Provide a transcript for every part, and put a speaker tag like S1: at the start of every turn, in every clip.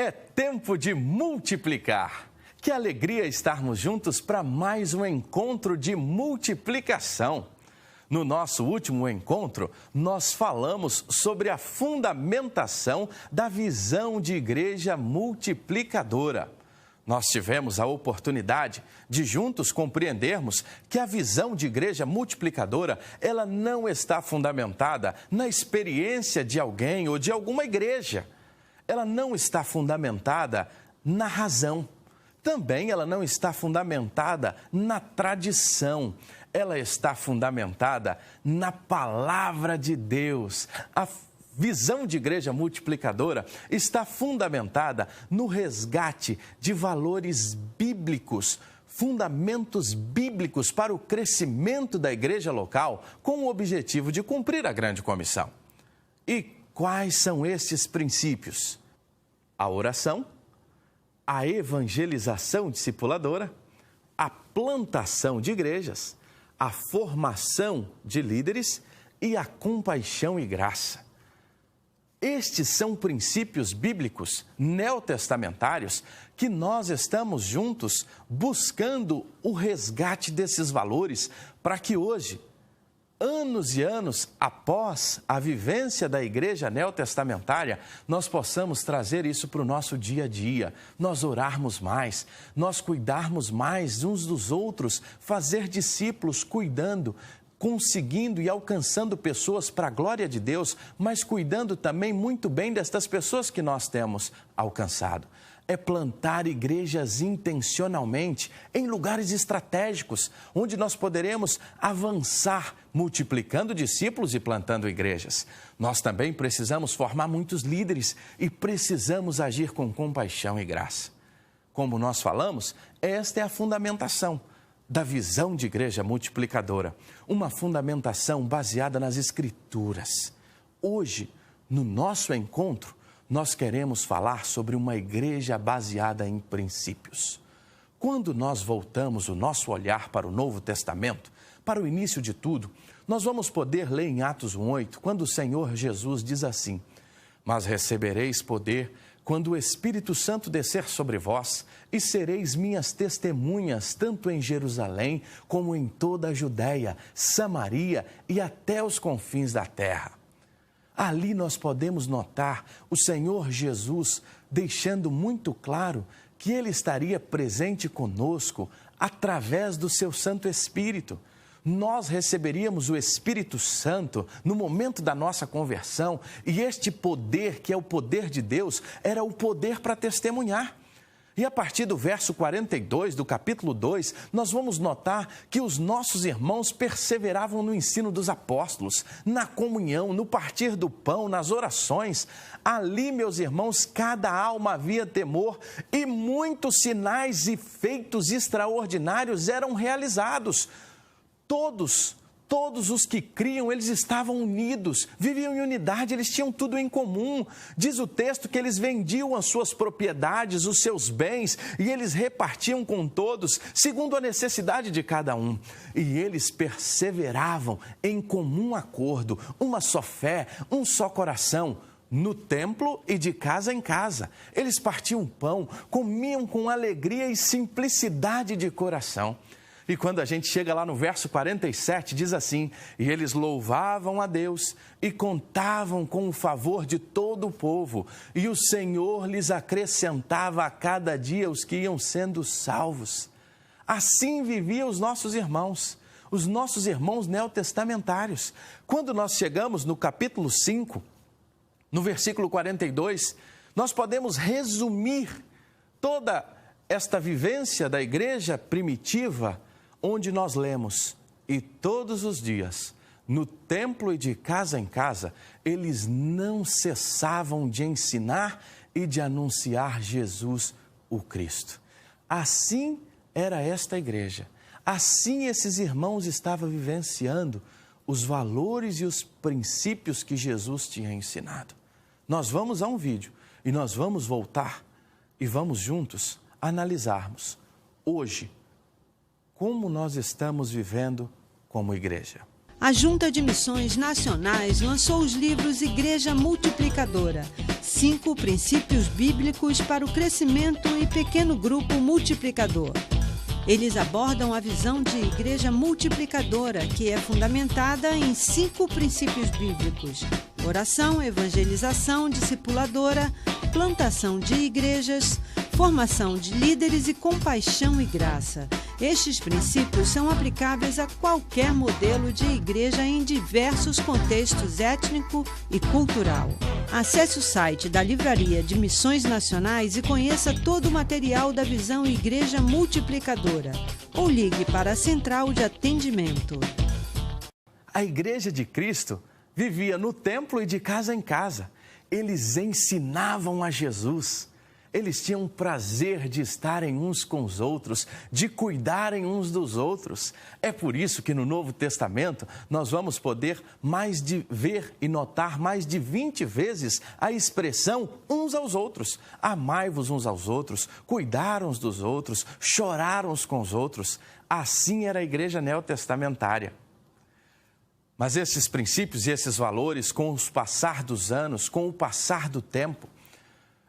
S1: É tempo de multiplicar. Que alegria estarmos juntos para mais um encontro de multiplicação. No nosso último encontro, nós falamos sobre a fundamentação da visão de igreja multiplicadora. Nós tivemos a oportunidade de juntos compreendermos que a visão de igreja multiplicadora, ela não está fundamentada na experiência de alguém ou de alguma igreja. Ela não está fundamentada na razão. Também ela não está fundamentada na tradição. Ela está fundamentada na palavra de Deus. A visão de igreja multiplicadora está fundamentada no resgate de valores bíblicos, fundamentos bíblicos para o crescimento da igreja local, com o objetivo de cumprir a grande comissão. E quais são estes princípios? A oração, a evangelização discipuladora, a plantação de igrejas, a formação de líderes e a compaixão e graça. Estes são princípios bíblicos neotestamentários que nós estamos juntos buscando o resgate desses valores para que hoje, anos e anos após a vivência da igreja neotestamentária, nós possamos trazer isso para o nosso dia a dia, nós orarmos mais, nós cuidarmos mais uns dos outros, fazer discípulos cuidando, conseguindo e alcançando pessoas para a glória de Deus, mas cuidando também muito bem destas pessoas que nós temos alcançado. É plantar igrejas intencionalmente em lugares estratégicos, onde nós poderemos avançar, multiplicando discípulos e plantando igrejas. Nós também precisamos formar muitos líderes e precisamos agir com compaixão e graça. Como nós falamos, esta é a fundamentação da visão de igreja multiplicadora, uma fundamentação baseada nas Escrituras. Hoje, no nosso encontro, nós queremos falar sobre uma igreja baseada em princípios. Quando nós voltamos o nosso olhar para o Novo Testamento, para o início de tudo, nós vamos poder ler em Atos 1:8, quando o Senhor Jesus diz assim: "Mas recebereis poder quando o Espírito Santo descer sobre vós, e sereis minhas testemunhas, tanto em Jerusalém, como em toda a Judéia, Samaria e até os confins da terra." Ali nós podemos notar o Senhor Jesus deixando muito claro que Ele estaria presente conosco através do seu Santo Espírito. Nós receberíamos o Espírito Santo no momento da nossa conversão e este poder, que é o poder de Deus, era o poder para testemunhar. E a partir do verso 42 do capítulo 2, nós vamos notar que os nossos irmãos perseveravam no ensino dos apóstolos, na comunhão, no partir do pão, nas orações. Ali, meus irmãos, cada alma havia temor e muitos sinais e feitos extraordinários eram realizados. Todos os que criam, eles estavam unidos, viviam em unidade, eles tinham tudo em comum. Diz o texto que eles vendiam as suas propriedades, os seus bens, e eles repartiam com todos, segundo a necessidade de cada um. E eles perseveravam em comum acordo, uma só fé, um só coração, no templo e de casa em casa. Eles partiam pão, comiam com alegria e simplicidade de coração. E quando a gente chega lá no verso 47, diz assim: "E eles louvavam a Deus e contavam com o favor de todo o povo, e o Senhor lhes acrescentava a cada dia os que iam sendo salvos." Assim viviam os nossos irmãos neotestamentários. Quando nós chegamos no capítulo 5, no versículo 42, nós podemos resumir toda esta vivência da igreja primitiva, onde nós lemos: "E todos os dias, no templo e de casa em casa, eles não cessavam de ensinar e de anunciar Jesus, o Cristo." Assim era esta igreja. Assim esses irmãos estavam vivenciando os valores e os princípios que Jesus tinha ensinado. Nós vamos a um vídeo e nós vamos voltar e vamos juntos analisarmos hoje como nós estamos vivendo como igreja.
S2: A Junta de Missões Nacionais lançou os livros Igreja Multiplicadora, 5 princípios bíblicos para o crescimento e pequeno grupo multiplicador. Eles abordam a visão de igreja multiplicadora, que é fundamentada em 5 princípios bíblicos: oração, evangelização, discipuladora, plantação de igrejas, formação de líderes e compaixão e graça. Estes princípios são aplicáveis a qualquer modelo de igreja em diversos contextos étnico e cultural. Acesse o site da Livraria de Missões Nacionais e conheça todo o material da visão Igreja Multiplicadora, ou ligue para a Central de Atendimento.
S1: A Igreja de Cristo vivia no templo e de casa em casa. Eles ensinavam a Jesus. Eles tinham prazer de estarem uns com os outros, de cuidarem uns dos outros. É por isso que no Novo Testamento nós vamos poder ver e notar mais de 20 vezes a expressão uns aos outros. Amai-vos uns aos outros, cuidar uns dos outros, chorar uns com os outros. Assim era a igreja neotestamentária. Mas esses princípios e esses valores, com o passar dos anos, com o passar do tempo,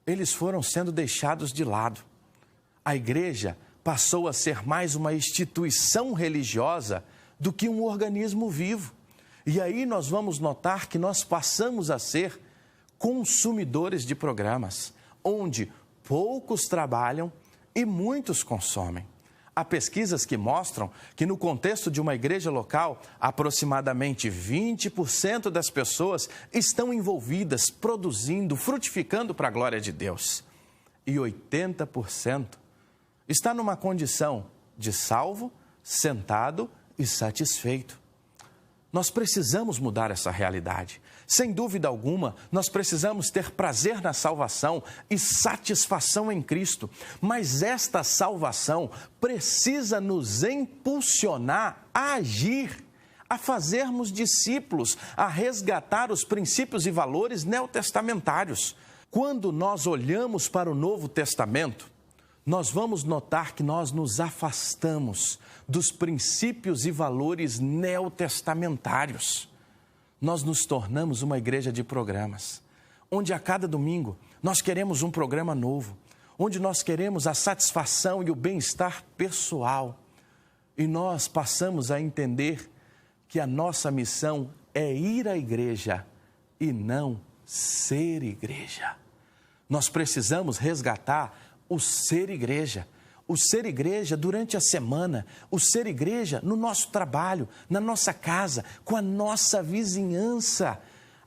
S1: eles foram sendo deixados de lado. A igreja passou a ser mais uma instituição religiosa do que um organismo vivo. E aí nós vamos notar que nós passamos a ser consumidores de programas, onde poucos trabalham e muitos consomem. Há pesquisas que mostram que no contexto de uma igreja local, aproximadamente 20% das pessoas estão envolvidas, produzindo, frutificando para a glória de Deus. E 80% está numa condição de salvo, sentado e satisfeito. Nós precisamos mudar essa realidade. Sem dúvida alguma, nós precisamos ter prazer na salvação e satisfação em Cristo. Mas esta salvação precisa nos impulsionar a agir, a fazermos discípulos, a resgatar os princípios e valores neotestamentários. Quando nós olhamos para o Novo Testamento, nós vamos notar que nós nos afastamos dos princípios e valores neotestamentários. Nós nos tornamos uma igreja de programas, onde a cada domingo nós queremos um programa novo, onde nós queremos a satisfação e o bem-estar pessoal. E nós passamos a entender que a nossa missão é ir à igreja e não ser igreja. Nós precisamos resgatar o ser igreja durante a semana, o ser igreja no nosso trabalho, na nossa casa, com a nossa vizinhança.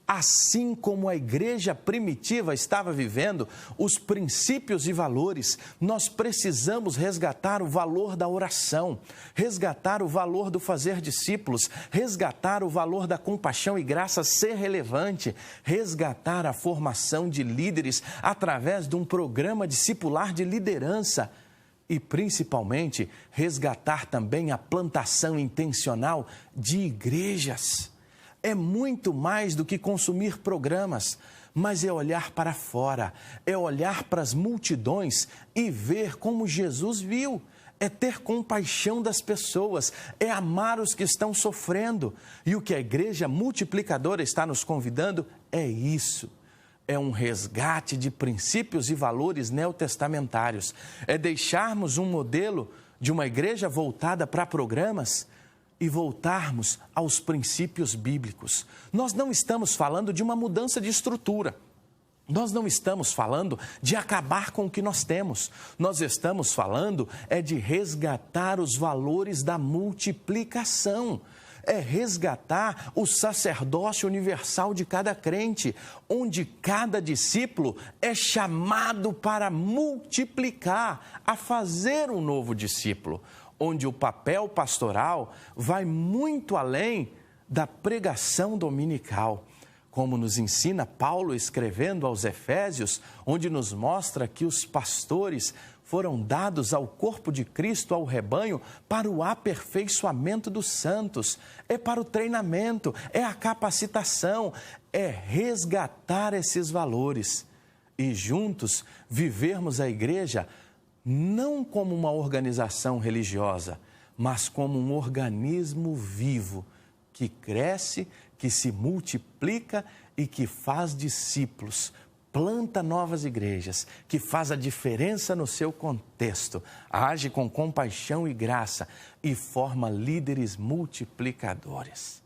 S1: Assim como a igreja primitiva estava vivendo os princípios e valores, nós precisamos resgatar o valor da oração, resgatar o valor do fazer discípulos, resgatar o valor da compaixão e graça ser relevante, resgatar a formação de líderes através de um programa discipular de liderança e, principalmente, resgatar também a plantação intencional de igrejas. É muito mais do que consumir programas, mas é olhar para fora, é olhar para as multidões e ver como Jesus viu. É ter compaixão das pessoas, é amar os que estão sofrendo. E o que a igreja multiplicadora está nos convidando é isso. É um resgate de princípios e valores neotestamentários. É deixarmos um modelo de uma igreja voltada para programas e voltarmos aos princípios bíblicos. Nós não estamos falando de uma mudança de estrutura. Nós não estamos falando de acabar com o que nós temos. Nós estamos falando de resgatar os valores da multiplicação. É resgatar o sacerdócio universal de cada crente, onde cada discípulo é chamado para multiplicar, a fazer um novo discípulo, onde o papel pastoral vai muito além da pregação dominical, como nos ensina Paulo escrevendo aos Efésios, onde nos mostra que os pastores foram dados ao corpo de Cristo, ao rebanho, para o aperfeiçoamento dos santos, é para o treinamento, é a capacitação, é resgatar esses valores e juntos vivermos a igreja não como uma organização religiosa, mas como um organismo vivo que cresce, que se multiplica e que faz discípulos, planta novas igrejas, que faz a diferença no seu contexto, age com compaixão e graça e forma líderes multiplicadores.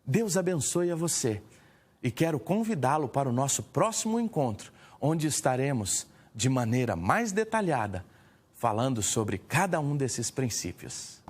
S1: Deus abençoe a você e quero convidá-lo para o nosso próximo encontro, onde estaremos de maneira mais detalhada falando sobre cada um desses princípios.